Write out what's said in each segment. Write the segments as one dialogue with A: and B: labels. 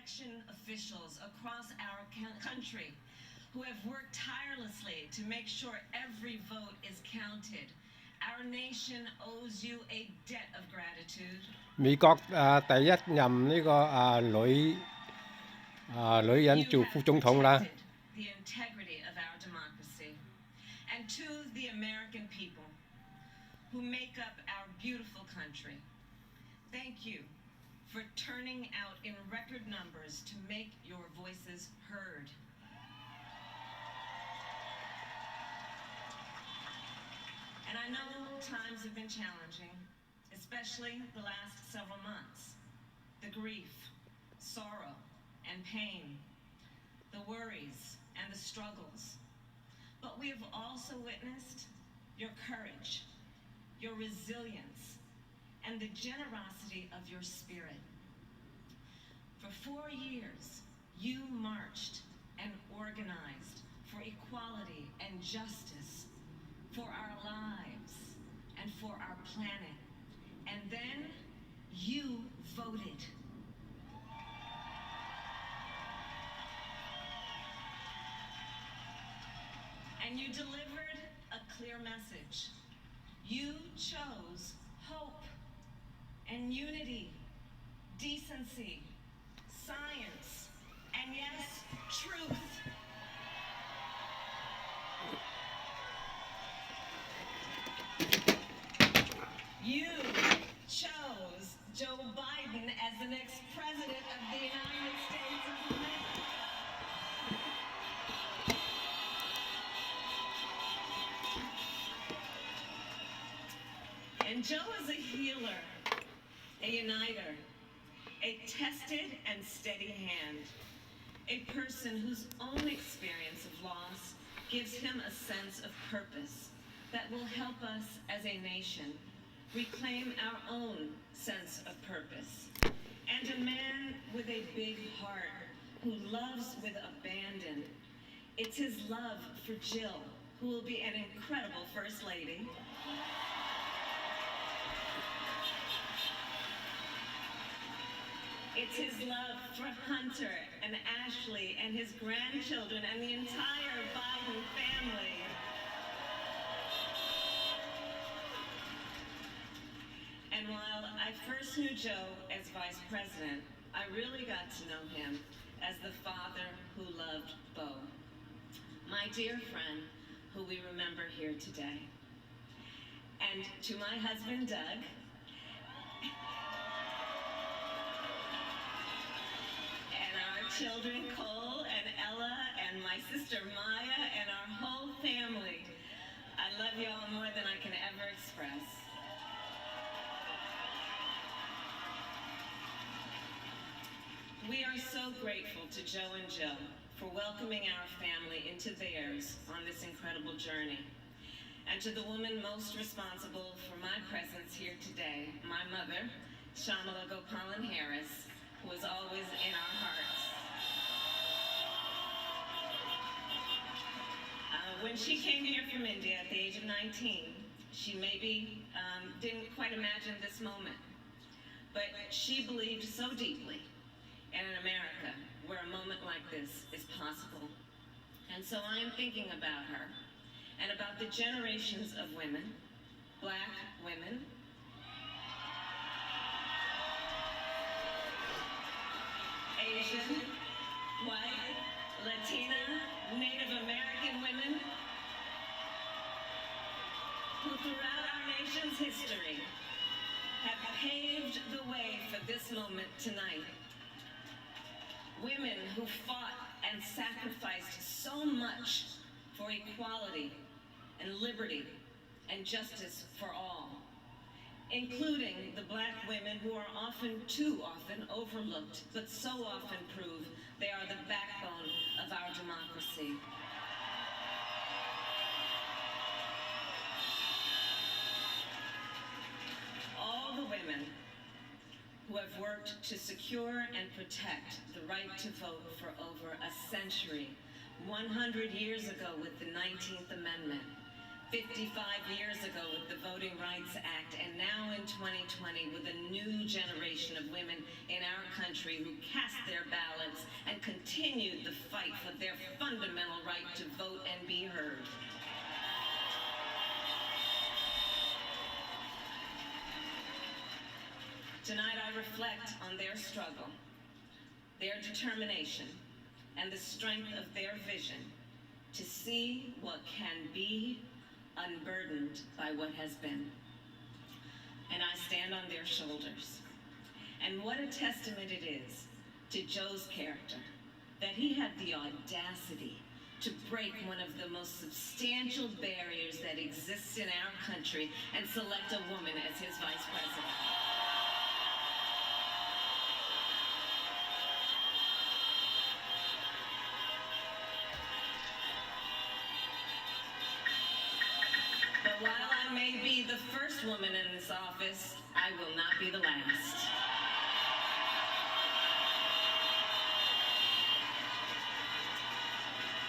A: election officials across our country who have worked tirelessly to make sure every vote is counted. Our nation owes you a debt of gratitude. 美國第一任呢個女人做副總統啦。The integrity of our democracy, and to the American people who make up our beautiful country, thank you for turning out in record numbers to make your voices heard. And I know times have been challenging, especially the last several months. The grief, sorrow, and pain, the worries and the struggles. But we have also witnessed your courage, your resilience, and the generosity of your spirit. For 4 years, you marched and organized for equality and justice, for our lives and for our planet. And then you voted. And you delivered a clear message. You chose hope and unity, decency, science, and yes, truth. You chose Joe Biden as the next president of the United States of America. And Joe is a healer, a uniter, a tested and steady hand, a person whose own experience of loss gives him a sense of purpose that will help us as a nation reclaim our own sense of purpose. And a man with a big heart who loves with abandon. It's his love for Jill, who will be an incredible First Lady. It's his love for Hunter and Ashley and his grandchildren and the entire Biden family. And while I first knew Joe as vice president, I really got to know him as the father who loved Bo, my dear friend who we remember here today. And to my husband, Doug, children Cole and Ella and my sister Maya and our whole family. I love you all more than I can ever express. We are so grateful to Joe and Jill for welcoming our family into theirs on this incredible journey. And to the woman most responsible for my presence here today, my mother, Shamala Gopalan Harris, who is always in our hearts. When she came here from India at the age of 19, she maybe didn't quite imagine this moment. But she believed so deeply in an America where a moment like this is possible. And so I am thinking about her and about the generations of women, Black women, Asian, white, Latina, Native American women who throughout our nation's history have paved the way for this moment tonight. Women who fought and sacrificed so much for equality and liberty and justice for all, including the Black women who are too often overlooked, but so often prove they are the backbone of our democracy. All the women who have worked to secure and protect the right to vote for over a century, 100 years ago with the 19th Amendment, 55 years ago with the Voting Rights Act, and now in 2020 with a new generation of women in our country who cast their ballot continued the fight for their fundamental right to vote and be heard. Tonight I reflect on their struggle, their determination, and the strength of their vision to see what can be unburdened by what has been. And I stand on their shoulders. And what a testament it is to Joe's character that he had the audacity to break one of the most substantial barriers that exists in our country and select a woman as his vice president. But while I may be the first woman in this office, I will not be the last.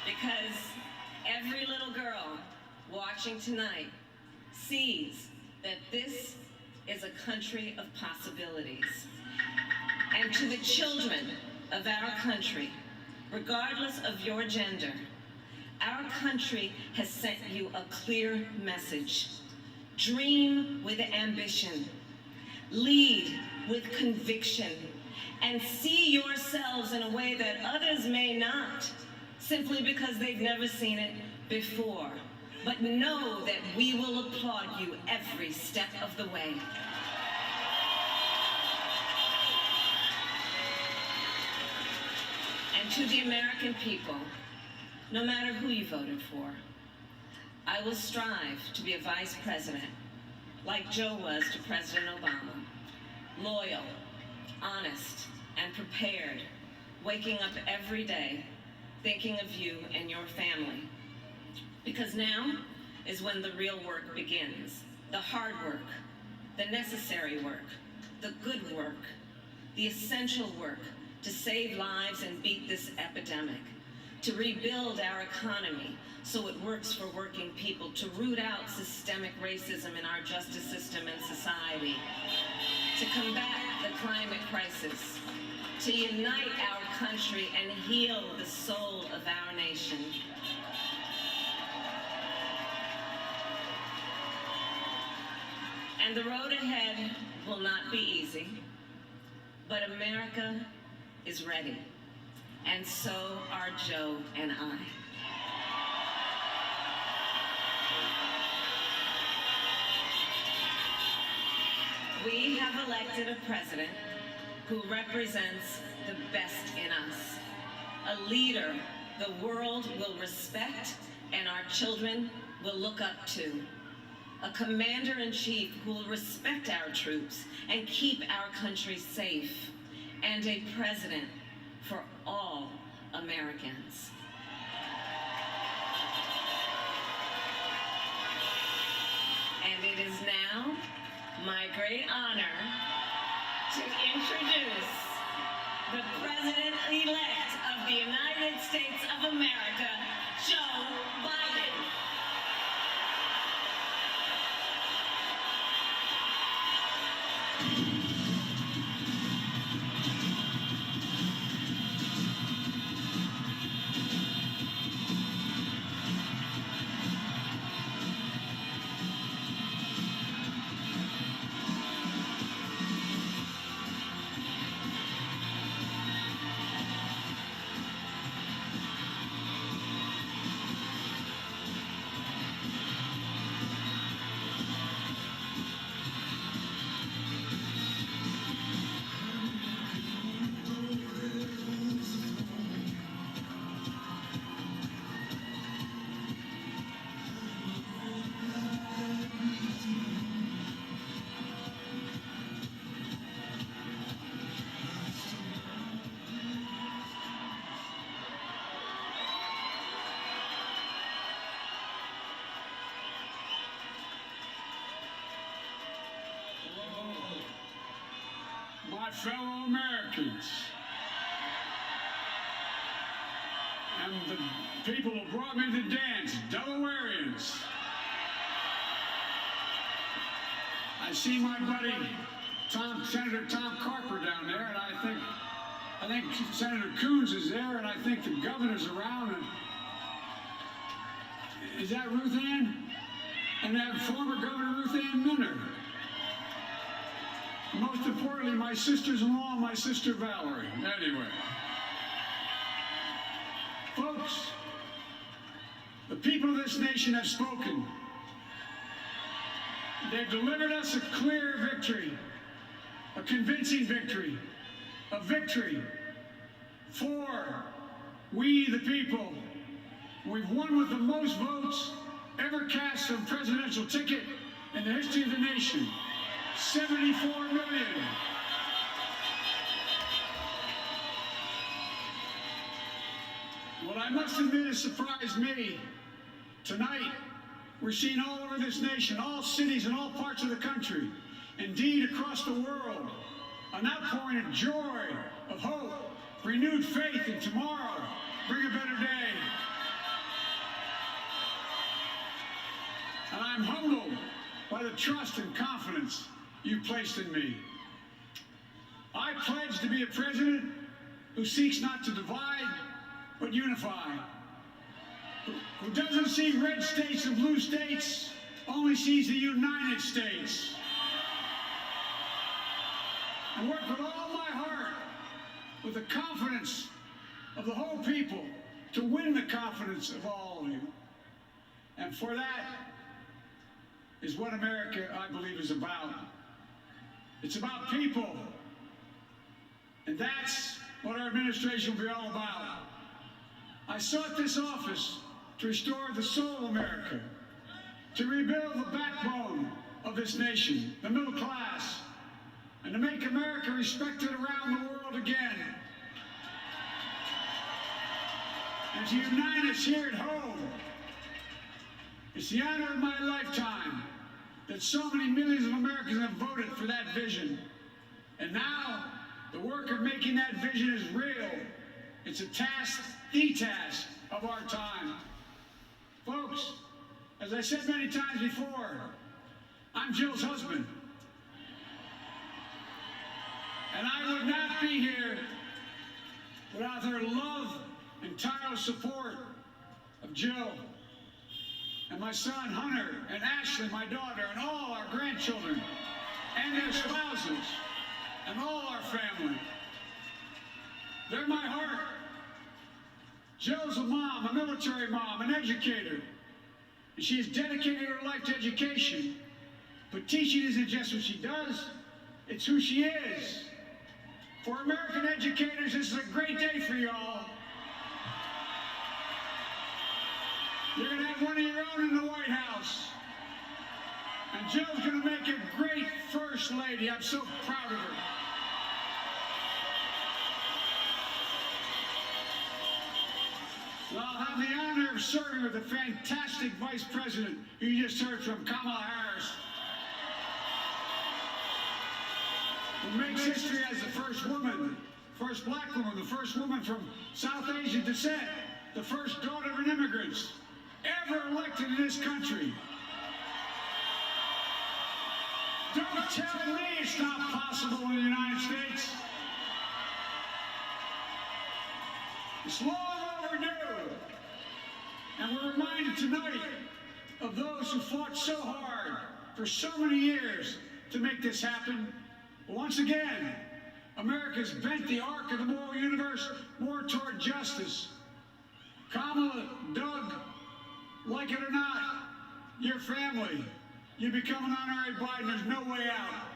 A: Because every little girl watching tonight sees that this is a country of possibilities. And to the children of our country, regardless of your gender, our country has sent you a clear message. Dream with ambition, lead with conviction, and see yourselves in a way that others may not, simply because they've never seen it before. But know that we will applaud you every step of the way. And to the American people, no matter who you voted for, I will strive to be a vice president, like Joe was to President Obama, loyal, honest, and prepared, waking up every day thinking of you and your family. Because now is when the real work begins. The hard work, the necessary work, the good work, the essential work to save lives and beat this epidemic, to rebuild our economy so it works for working people, to root out systemic racism in our justice system and society, to combat the climate crisis, to unite our country and heal the soul of our nation. And the road ahead will not be easy, but America is ready, and so are Joe and I. We have elected a president who represents the best in us, a leader the world will respect and our children will look up to, a commander-in-chief who will respect our troops and keep our country safe, and a president for all Americans. And it is now my great honor to introduce the President-elect of the United States of America, Joe Biden.
B: My fellow Americans, and the people who brought me to dance, Delawareans. I see my buddy Senator Tom Carper down there, and I think I think Senator Coons is there, and I think the governor's around. And is that Ruth Ann? And that former Governor Ruth Ann Minner. Most importantly, my sisters-in-law, my sister Valerie. Anyway. Folks, the people of this nation have spoken. They've delivered us a clear victory, a convincing victory, a victory for we the people. We've won with the most votes ever cast on a presidential ticket in the history of the nation. 74 million. What I must admit has surprised me. Tonight, we're seeing all over this nation, all cities and all parts of the country, indeed across the world, an outpouring of joy, of hope, renewed faith in tomorrow, bring a better day. And I'm humbled by the trust and confidence you placed in me. I pledge to be a president who seeks not to divide, but unify. Who doesn't see red states and blue states, only sees the United States. And work with all my heart, with the confidence of the whole people, to win the confidence of all of you. And for that is what America, I believe, is about. It's about people. And that's what our administration will be all about. I sought this office to restore the soul of America, to rebuild the backbone of this nation, the middle class, and to make America respected around the world again. And to unite us here at home. It's the honor of my lifetime that so many millions of Americans have voted for that vision. And now, the work of making that vision is real. It's a task, the task of our time. Folks, as I said many times before, I'm Jill's husband. And I would not be here without her love and tireless support of Jill and my son Hunter and Ashley, my daughter, and all our grandchildren and their spouses and all our family. They're my heart. Jill's a mom, a military mom, an educator. And she has dedicated her life to education. But teaching isn't just what she does, it's who she is. For American educators, this is a great day for y'all. You're going to have one of your own in the White House. And Jill's going to make a great First Lady. I'm so proud of her. Well, I'll have the honor of serving with the fantastic Vice President who you just heard from, Kamala Harris, who makes history as the first woman, first black woman, the first woman from South Asian descent, the first daughter of an immigrant ever elected in this country. Don't tell me it's not possible in the United States. It's long overdue. And we're reminded tonight of those who fought so hard for so many years to make this happen. Once again, America's bent the arc of the moral universe more toward justice. Kamala, Doug, like it or not, your family, you become an honorary Biden, there's no way out.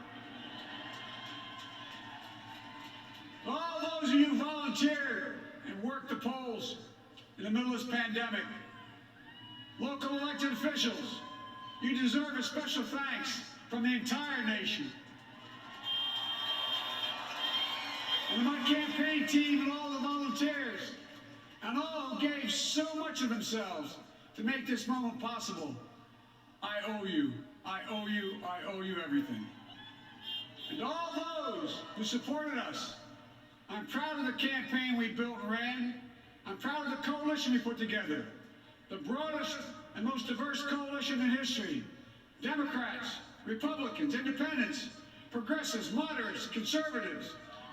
B: All those of you who volunteered and worked the polls in the middle of this pandemic, local elected officials, you deserve a special thanks from the entire nation. And my campaign team and all the volunteers, and all who gave so much of themselves to make this moment possible. I owe you, I owe you, I owe you everything. And all those who supported us, I'm proud of the campaign we built and ran. I'm proud of the coalition we put together. The broadest and most diverse coalition in history. Democrats, Republicans, Independents, progressives, moderates, conservatives,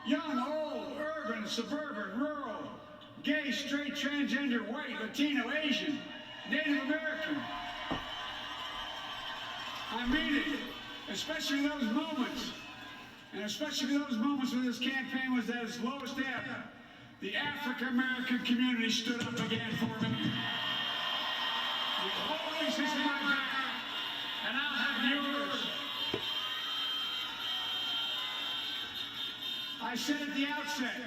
B: young, old, urban, suburban, rural, gay, straight, transgender, white, Latino, Asian, Native American. I mean it, especially those moments, and especially those moments when this campaign was at its lowest ebb. The African American community stood up again for me. You always had my back, and I'll have yours. I said at the outset,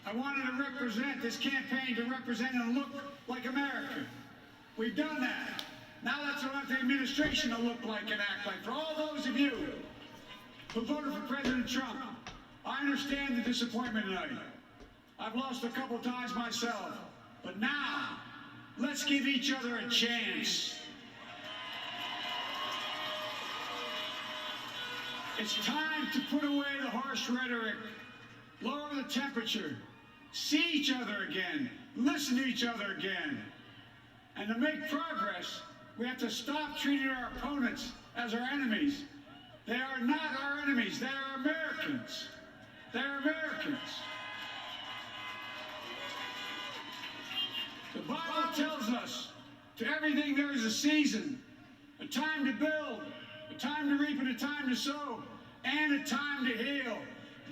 B: I wanted to represent this campaign to represent and look like America. We've done that. Now that's what the administration will look like and act like. For all those of you who voted for President Trump, I understand the disappointment tonight. I've lost a couple times myself. But now, let's give each other a chance. It's time to put away the harsh rhetoric, lower the temperature, see each other again, listen to each other again. And to make progress, we have to stop treating our opponents as our enemies. They are not our enemies. They are Americans. They're Americans. The Bible tells us, to everything there is a season, a time to build, a time to reap and a time to sow, and a time to heal.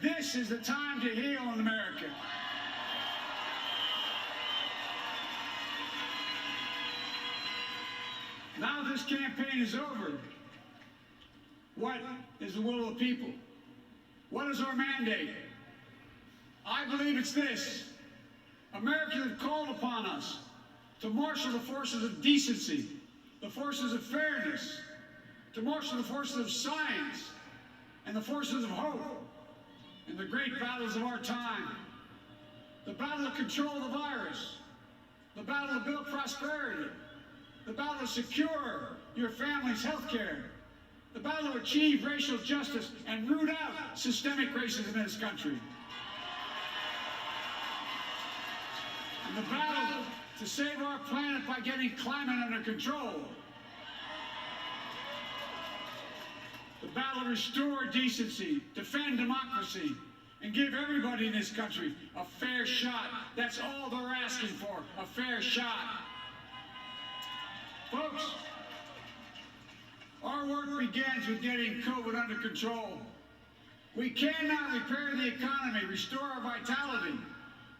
B: This is the time to heal in America. Now this campaign is over. What is the will of the people? What is our mandate? I believe it's this. Americans have called upon us to marshal the forces of decency, the forces of fairness, to marshal the forces of science, and the forces of hope in the great battles of our time. The battle to control the virus, the battle to build prosperity, the battle to secure your family's health care, the battle to achieve racial justice and root out systemic racism in this country. And the battle to save our planet by getting climate under control. The battle to restore decency, defend democracy, and give everybody in this country a fair shot. That's all they're asking for, a fair shot. Folks, our work begins with getting COVID under control. We cannot repair the economy, restore our vitality,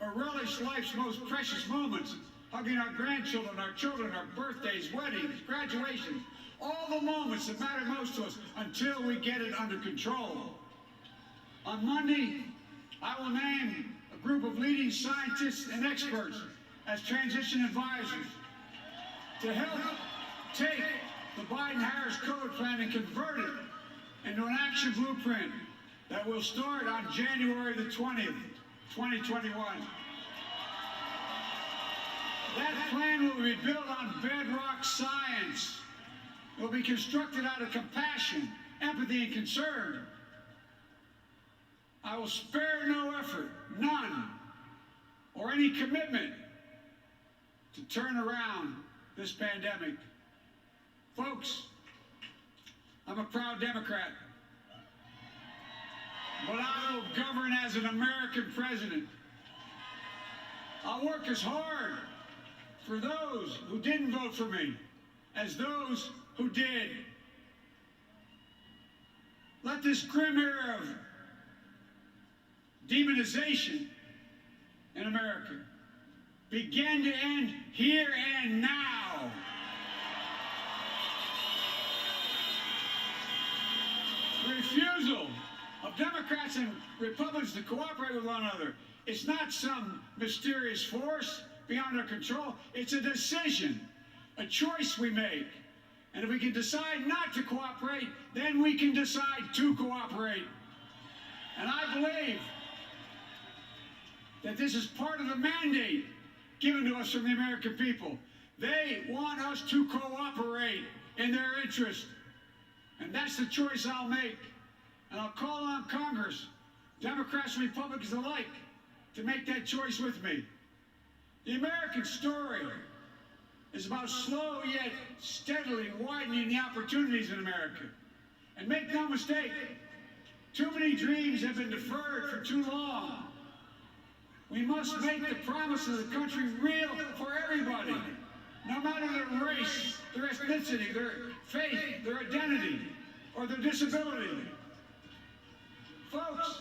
B: or relish life's most precious moments, hugging our grandchildren, our children, our birthdays, weddings, graduations, all the moments that matter most to us until we get it under control. On Monday, I will name a group of leading scientists and experts as transition advisors to help take the Biden-Harris COVID plan and convert it into an action blueprint that will start on January the 20th, 2021. That plan will be built on bedrock science. It will be constructed out of compassion, empathy, and concern. I will spare no effort, none, or any commitment to turn around this pandemic. Folks, I'm a proud Democrat, but I will govern as an American president. I'll work as hard for those who didn't vote for me as those who did. Let this grim era of demonization in America begin to end here and now. The refusal of Democrats and Republicans to cooperate with one another, it's not some mysterious force beyond our control. It's a decision, a choice we make. And if we can decide not to cooperate, then we can decide to cooperate. And I believe that this is part of the mandate given to us from the American people. They want us to cooperate in their interest. And that's the choice I'll make. And I'll call on Congress, Democrats and Republicans alike, to make that choice with me. The American story is about slow yet steadily widening the opportunities in America. And make no mistake, Too many dreams have been deferred for too long. We must make the promise of the country real for everybody, no matter their race, their ethnicity, their faith, their identity, or their disability. Folks,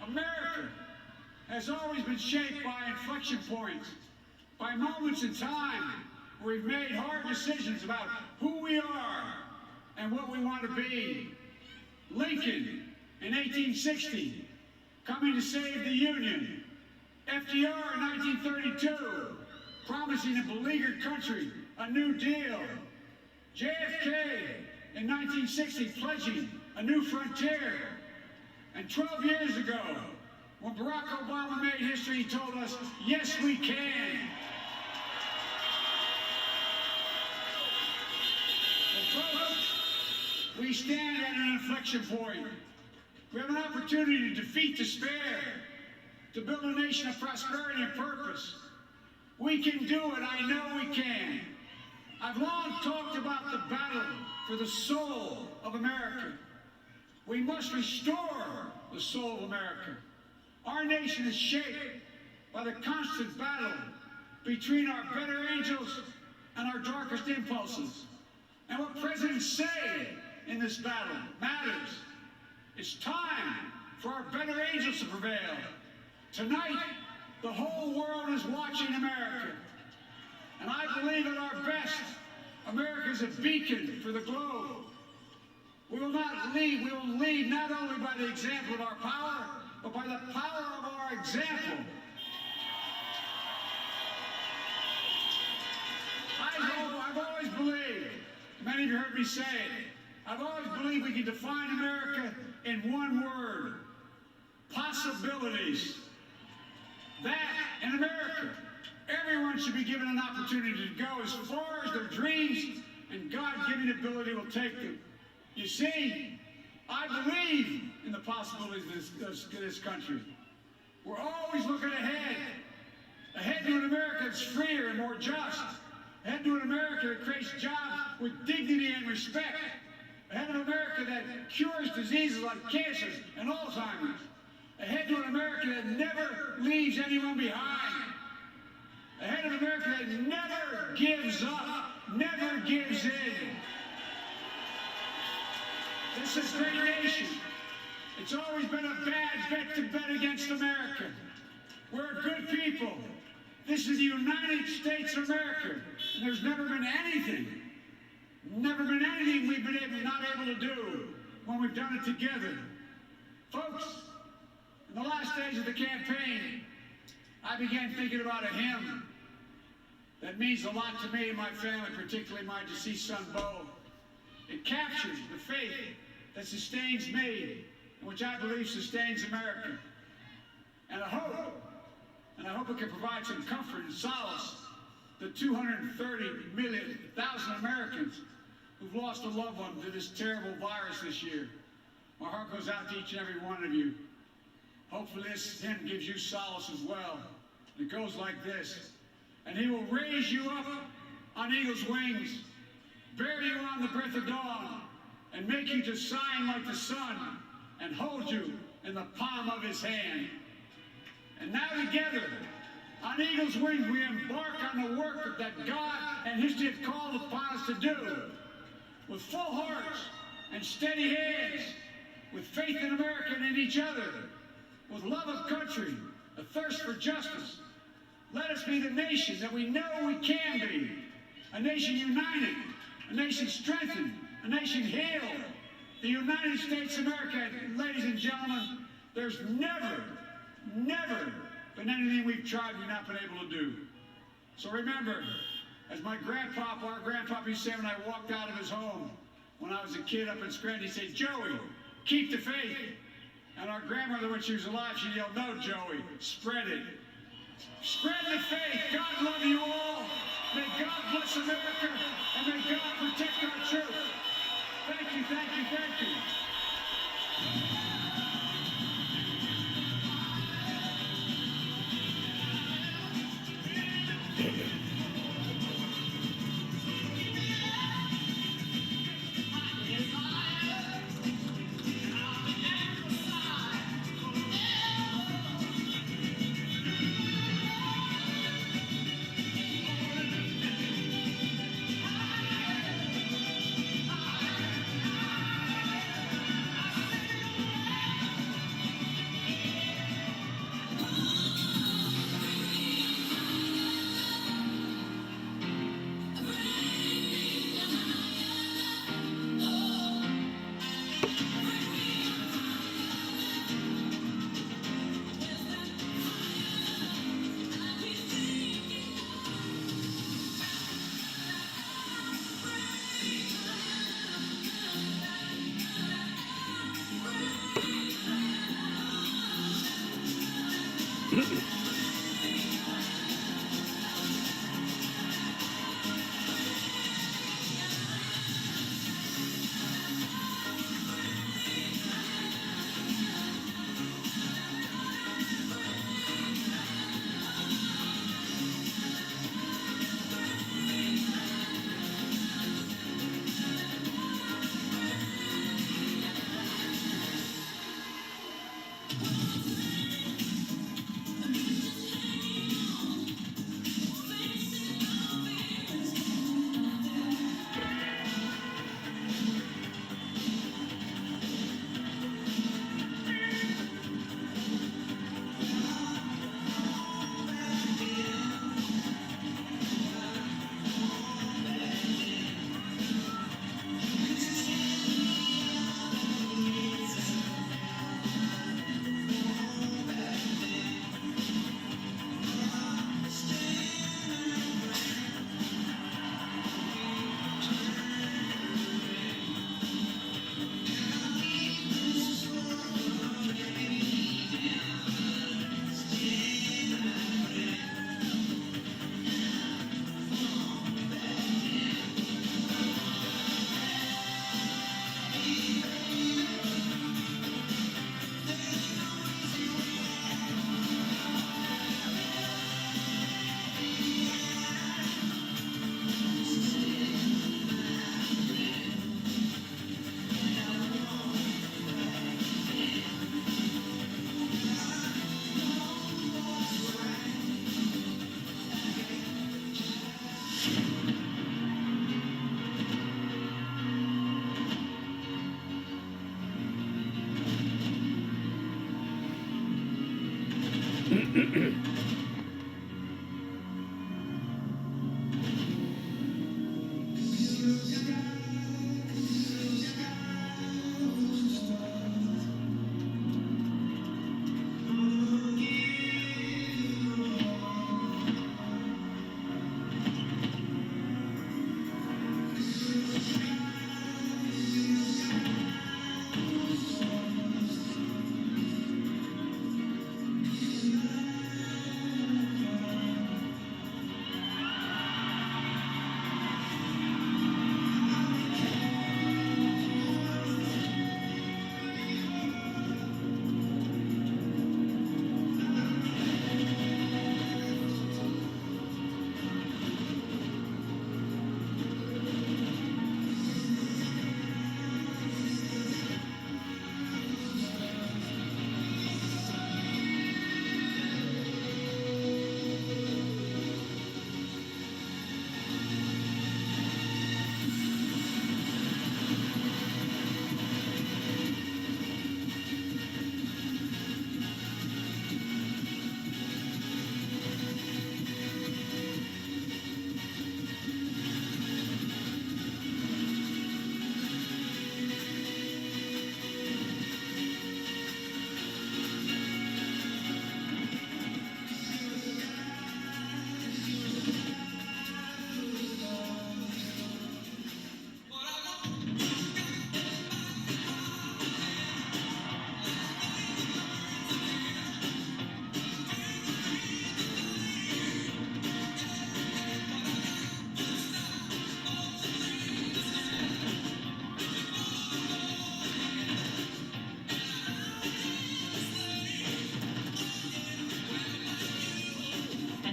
B: America has always been shaped by inflection points, by moments in time where we've made hard decisions about who we are and what we want to be. Lincoln in 1860, coming to save the Union. FDR in 1932, promising a beleaguered country a new deal. JFK in 1960, pledging a new frontier. And 12 years ago, when Barack Obama made history, he told us, yes, we can. Well, folks, we stand at an inflection point. We have an opportunity to defeat despair, to build a nation of prosperity and purpose. We can do it. I know we can. I've long talked about the battle for the soul of America. We must restore the soul of America. Our nation is shaped by the constant battle between our better angels and our darkest impulses. And what presidents say in this battle matters. It's time for our better angels to prevail. Tonight, the whole world is watching America. And I believe at our best, America is a beacon for the globe. We will not lead. We will lead not only by the example of our power, but by the power of our example. I've always believed, many of you heard me say it, I've always believed we can define America in one word: possibilities. That in America, everyone should be given an opportunity to go as far as their dreams and God-given ability will take them. You see, I believe in the possibilities of this country. We're always looking ahead. Ahead to an America that's freer and more just. Ahead to an America that creates jobs with dignity and respect. Ahead of an America that cures diseases like cancer and Alzheimer's. Ahead to an America that never leaves anyone behind. Ahead of an America that never gives up, never gives in. This is a great nation. It's always been a bad bet to bet against America. We're good people. This is the United States of America. And there's never been anything we've been not able to do when we've done it together. Folks, in the last days of the campaign, I began thinking about a hymn that means a lot to me and my family, particularly my deceased son, Bo. It captures the faith that sustains me, and which I believe sustains America. And I hope it can provide some comfort and solace to 230,000 Americans who've lost a loved one to this terrible virus this year. My heart goes out to each and every one of you. Hopefully this hymn gives you solace as well. It goes like this: and he will raise you up on eagle's wings, bear you on the breath of dawn, and make you to shine like the sun, and hold you in the palm of his hand. And now together, on eagle's wings, we embark on the work that God and history have called upon us to do, with full hearts and steady hands, with faith in America and in each other, with love of country, a thirst for justice. Let us be the nation that we know we can be, a nation united, a nation strengthened, a nation healed. The United States of America, ladies and gentlemen, there's never been anything we've tried we've not been able to do. So remember, as our grandpapa used to say when I walked out of his home when I was a kid up in Scranton, he'd say, "Joey, keep the faith." And our grandmother, when she was alive, she yelled, "No, Joey, spread it. Spread the faith. God love you all. May God bless America, and may God protect our troops." Thank you, thank you, thank you.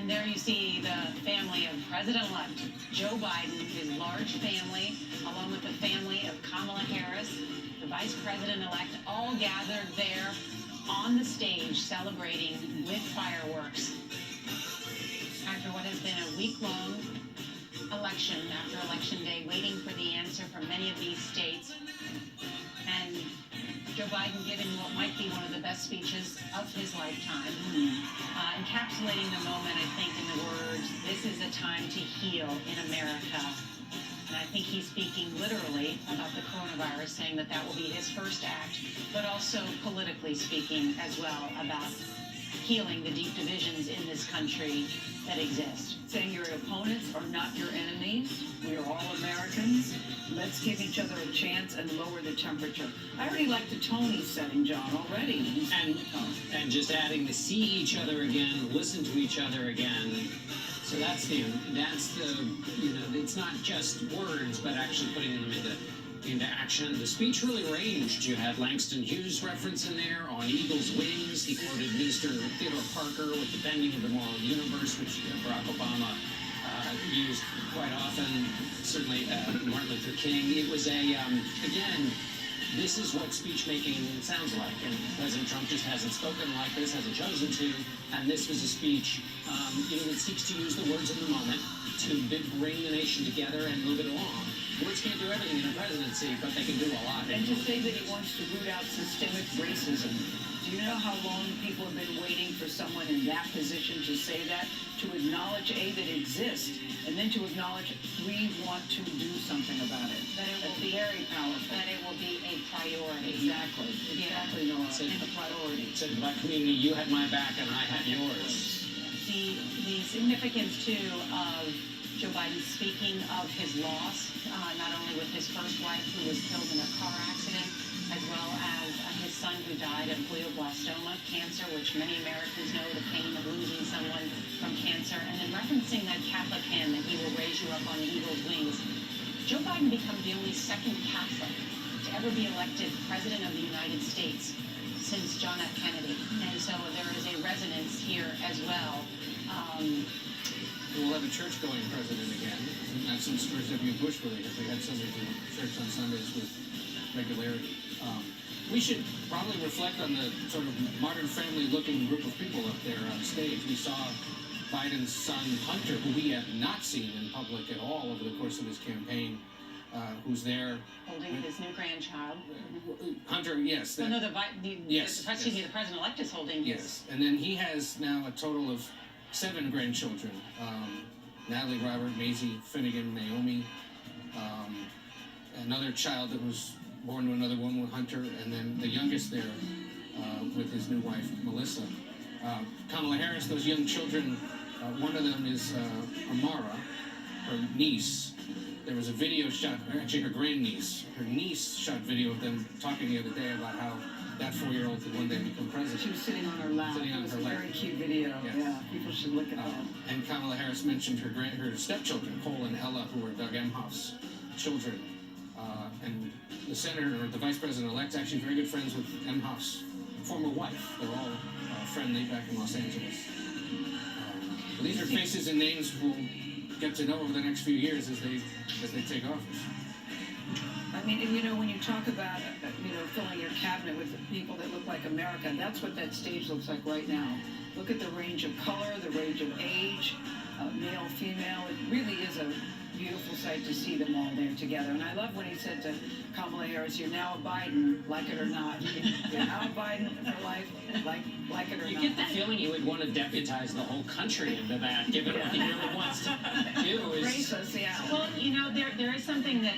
C: And there you see the family of President-elect Joe Biden, his large family, along with the family of Kamala Harris, the Vice President-elect, all gathered there on the stage celebrating with fireworks after what has been a week-long election, after Election Day, waiting for the answer from many of these states. And Joe Biden giving what might be one of the best speeches of his lifetime, encapsulating the moment, I think, in the words, "This is a time to heal in America." And I think he's speaking literally about the coronavirus, saying that that will be his first act, but also politically speaking as well about healing the deep divisions in this country that exist.
D: Saying your opponents are not your enemies. We are all Americans. Let's give each other a chance and lower the temperature. I already like the tone he's setting, John, already.
E: And just adding to see each other again, listen to each other again. So that's the it's not just words, but actually putting them into action. The speech really ranged. You had Langston Hughes reference in there on Eagle's Wings. He quoted Minister Theodore Parker with the bending of the moral universe, which Barack Obama used quite often. Certainly Martin Luther King. It was again, this is what speech making sounds like. And President Trump just hasn't spoken like this, hasn't chosen to. And this was a speech, that seeks to use the words in the moment to bring the nation together and move it along. Words can't do everything in a presidency, but they can do a lot.
D: And to say that he wants to root out systemic racism. Do you know how long people have been waiting for someone in that position to say that? To acknowledge, A, that it exists, and then to acknowledge we want to do something about it.
C: That it will
D: That's
C: be
D: very powerful.
C: That it will be a priority.
D: Exactly, Nora.
E: So-
D: A priority.
E: Said in my community, you had my back and I had yours.
C: The significance, too, of Joe Biden speaking of his loss, not only with his first wife who was killed in a car accident, as well as his son who died of glioblastoma, cancer, which many Americans know the pain of losing someone from cancer, and then referencing that Catholic hymn, that he will raise you up on eagle's wings. Joe Biden becomes the only second Catholic to ever be elected President of the United States since John F. Kennedy. And so there is a resonance here as well.
F: We'll have a church-going president again. Not since George W. Bush really have we had somebody go to church on Sundays with regularity. We should probably reflect on the sort of modern family-looking group of people up there on stage. We saw Biden's son, Hunter, who we have not seen in public at all over the course of his campaign, who's there.
C: Holding his new grandchild.
F: Hunter, yes.
C: Well, no, the president-elect is holding his.
F: Yes, and then he has now a total of 7 grandchildren. Natalie, Robert, Maisie, Finnegan, Naomi, another child that was born to another woman with Hunter, and then the youngest there with his new wife, Melissa. Kamala Harris, those young children, one of them is Amara, her niece. There was a video shot, actually her grandniece. Her niece shot video of them talking the other day about how that 4-year-old could one day become president.
D: She was sitting on her lap.
F: Sitting on
D: it was
F: her
D: a
F: lap.
D: very cute video.
F: Yes.
D: Yeah, people should look at that.
F: And Kamala Harris mentioned her stepchildren, Cole and Ella, who are Doug Emhoff's children. And the senator, or the vice president-elect, actually very good friends with Emhoff's former wife. They're all friendly back in Los Angeles. But these are faces and names we'll get to know over the next few years as they take office.
D: I mean, and you know, when you talk about, filling your cabinet with people that look like America, that's what that stage looks like right now. Look at the range of color, the range of age, male, female. It really is a beautiful sight to see them all there together. And I love when he said to Kamala Harris, "You're now a Biden, like it or not. You're now a Biden for life, like it or not."
E: You get the feeling you would want to deputize the whole country into that, given what he really wants to do.
D: Race us, yeah.
C: Well, there is something that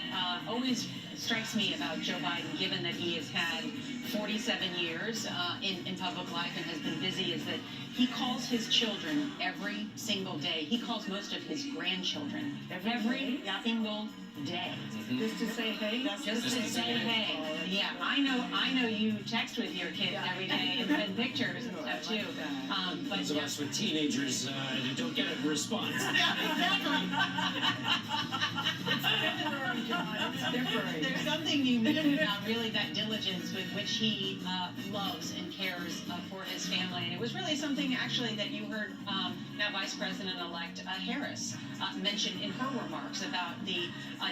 C: always strikes me about Joe Biden, given that he has had 47 years in public life and has been busy, is that he calls his children every single day. He calls most of his grandchildren every single day.
D: Just to say hey?
C: Just to say hey. Yeah, I know you text with your kids every day and send pictures and stuff too. But
E: Those of us with teenagers don't get a response.
C: There's something unique about really that diligence with which he loves and cares for his family. And it was really something actually that you heard now Vice President-elect Harris mention in her remarks about the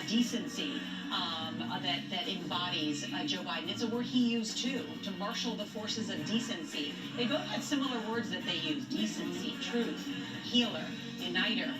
C: decency that embodies Joe Biden. It's a word he used too, to marshal the forces of decency. They both had similar words that they used: decency, truth, healer, uniter.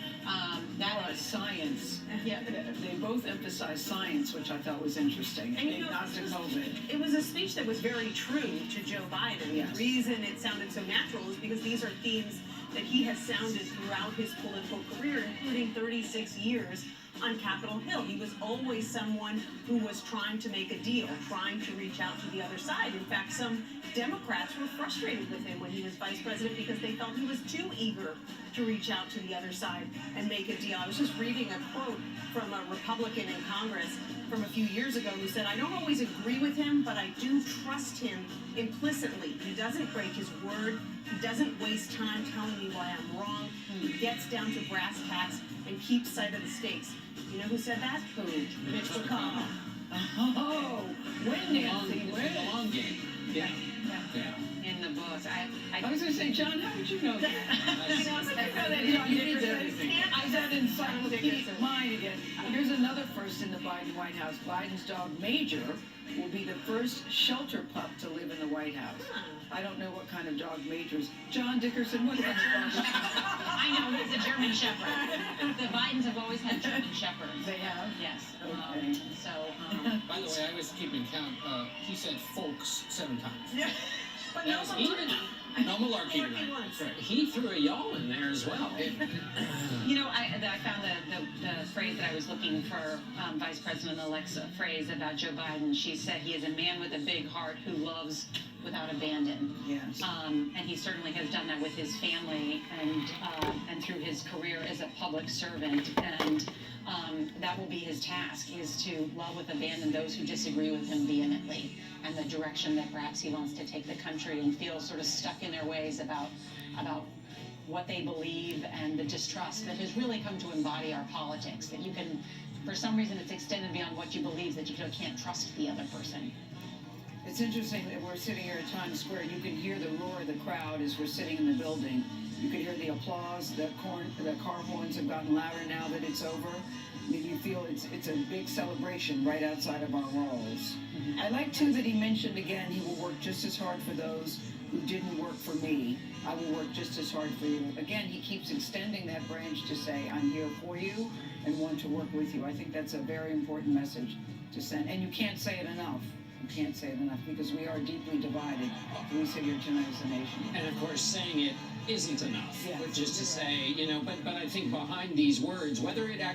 C: That is
D: science.
C: Yeah.
D: They both emphasize science, which I thought was interesting.
G: And
D: not to COVID.
G: It was a speech that was very true to Joe Biden.
D: Yes.
G: The reason it sounded so natural is because these are themes that he has sounded throughout his political career, including 36 years on Capitol Hill. He was always someone who was trying to make a deal, trying to reach out to the other side. In fact, some Democrats were frustrated with him when he was vice president because they felt he was too eager to reach out to the other side and make a deal. I was just reading a quote from a Republican in Congress from a few years ago who said, "I don't always agree with him, but I do trust him implicitly. He doesn't break his word. He doesn't waste time telling me why I'm wrong. He gets down to brass tacks and keeps sight of the stakes." You know who said that?
D: Who?
G: Mitch McConnell.
D: Oh, when Nancy,
E: It's
D: when?
E: a long game. Yeah.
C: in the books.
D: I was going to say, John, how did you know that?
G: You know that
D: John
G: John
D: Dickerson. I said encyclopedic mind again. Here's another first in the Biden White House. Biden's dog Major will be the first shelter pup to live in the White House. I don't know what kind of dog Major's. John Dickerson, what kind of dog?
C: I know, he's a German Shepherd. The Bidens have always had German Shepherds.
D: They have?
C: Yes.
D: Okay.
F: By the way, I was keeping count. He said folks 7 times.
G: Yeah. But no,
F: No malarkey tonight. That's right.
E: He threw a y'all in there as well.
C: You know, I found the phrase that I was looking for, Vice President-elect's phrase about Joe Biden. She said he is a man with a big heart who loves without abandon.
D: Yes.
C: And he certainly has done that with his family and through his career as a public servant. And that will be his task, is to love with abandon those who disagree with him vehemently, and the direction that perhaps he wants to take the country, and feel sort of stuck in their ways about what they believe, and the distrust that has really come to embody our politics, that you can, for some reason it's extended beyond what you believe, that you can't trust the other person.
D: It's interesting that we're sitting here at Times Square. You can hear the roar of the crowd as we're sitting in the building. You can hear the applause. The car horns have gotten louder now that it's over. I mean, you feel it's a big celebration right outside of our walls. Mm-hmm. I like, too, that he mentioned again he will work just as hard for those who didn't work for me. I will work just as hard for you. Again, he keeps extending that branch to say, I'm here for you, and want to work with you. I think that's a very important message to send. And you can't say it enough. You can't say it enough because we are deeply divided. We sit here tonight as a nation.
E: And of course, saying it isn't enough.
D: Yeah,
E: Just to
D: you're
E: say, you know, but I think behind these words, whether it actually